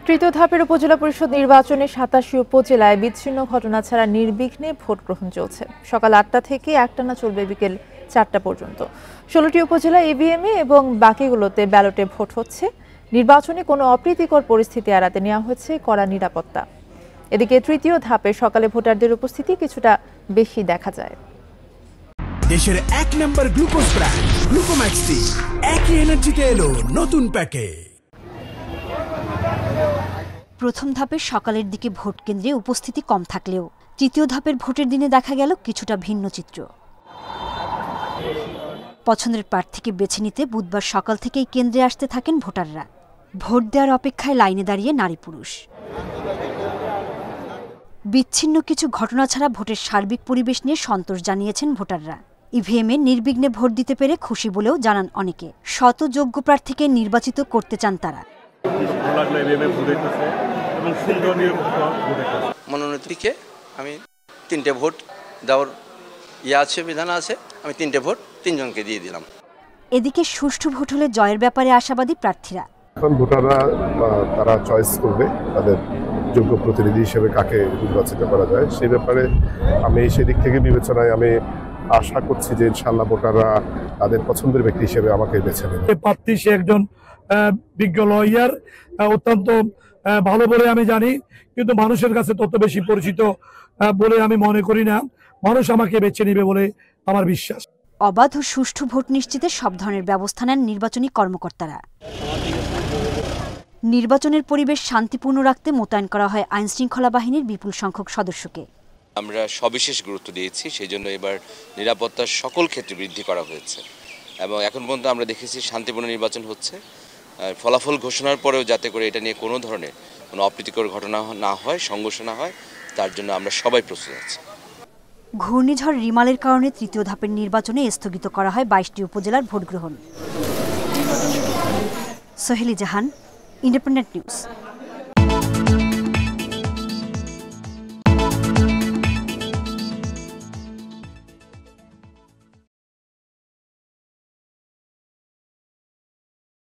তৃতীয় ধাপের উপজেলা পরিষদ নির্বাচনে ৮৭ উপজেলায় বিচ্ছিন্ন ঘটনা ছাড়া নির্বিঘ্নে ভোট গ্রহণ চলছে। সকাল ৮টা থেকে একটানা চলবে বিকেল ৪টা পর্যন্ত। ১৬টি উপজেলা ইভিএমে এবং বাকিগুলোতে ব্যালটে ভোট হচ্ছে। নির্বাচনে কোনো অপ্রীতিকর পরিস্থিতি এড়াতে নেওয়া হয়েছে কড়া নিরাপত্তা। এদিকে তৃতীয় ধাপে সকালে ভোটারদের উপস্থিতি কিছুটা বেশি দেখা যায়। দেশের ১ নম্বর গ্লুকোজ ব্র্যান্ড গ্লুকোম্যাক্স টি একই এনার্জিতে এলো নতুন প্যাকে। প্রথম ধাপের সকালের দিকে ভোট কেন্দ্রে উপস্থিতি কম থাকলেও তৃতীয় ধাপের ভোটের দিনে দেখা গেল কিছুটা ভিন্ন চিত্র। পছন্দের প্রার্থীকে বেছে নিতে বুধবার সকাল থেকেই কেন্দ্রে আসতে থাকেন ভোটাররা। ভোট দেওয়ার অপেক্ষায় লাইনে দাঁড়িয়ে নারী পুরুষ। বিচ্ছিন্ন কিছু ঘটনা ছাড়া ভোটের সার্বিক পরিবেশ নিয়ে সন্তোষ জানিয়েছেন ভোটাররা। ইভিএমে নির্বিঘ্নে ভোট দিতে পেরে খুশি বলেও জানান অনেকে। শত যোগ্য প্রার্থীকে নির্বাচিত করতে চান তারা। মনোনীতকে আমি 3টে ভোট দেওয়ার আছে, বিধান আছে। আমি 3টে ভোট 3 জনকে দিয়ে দিলাম। এদিকে সুষ্ঠু ভোট হলে জয়ের ব্যাপারে আশাবাদী প্রার্থীরা। এখন ভোটাররা তারা চয়েস করবে তাদের যোগ্য প্রতিনিধি হিসেবে কাকে নির্বাচিত করা যায় সেই ব্যাপারে আমি সেদিক থেকে বিবেচনায় আমি আশা করছি যে ইনশাআল্লাহ ভোটাররা তাদের পছন্দের ব্যক্তি হিসেবে আমাকে বেছে নেবে। প্রার্থী সে একজন বিজ্ঞ লয়ার, অত্যন্ত ভালো বলে আমি জানি, কিন্তু মানুষের কাছে তত বেশি পরিচিত বলে আমি মনে করি না। মানুষ আমাকে বেছে নেবে বলে আমার বিশ্বাস। অবাধ ও সুষ্ঠু ভোট নিশ্চিতে সব ধরনের ব্যবস্থা নেন নির্বাচনী কর্মকর্তারা। নির্বাচনের পরিবেশ শান্তিপূর্ণ রাখতে মোতায়েন করা হয় আইনশৃঙ্খলা বাহিনীর বিপুল সংখ্যক সদস্যকে। আমরা সবিশেষ গুরুত্ব দিয়েছি, সেই জন্য এবার নিরাপত্তার সকল ক্ষেত্রে বৃদ্ধি করা হয়েছে এবং এখন পর্যন্ত আমরা দেখেছি শান্তিপূর্ণ নির্বাচন হচ্ছে। ফলাফল ঘোষণার পরেও যাতে করে এটা নিয়ে কোনো ধরনের কোনো অপ্রীতিকর ঘটনা না হয়, সংঘর্ষ না হয়, তার জন্য আমরা সবাই প্রস্তুত আছি। ঘূর্ণিঝড় রিমালের কারণে তৃতীয় ধাপের নির্বাচনে স্থগিত করা হয় 22টি উপজেলার ভোট গ্রহণ। সোহেলি জাহান, ইন্ডিপেন্ডেন্ট নিউজ।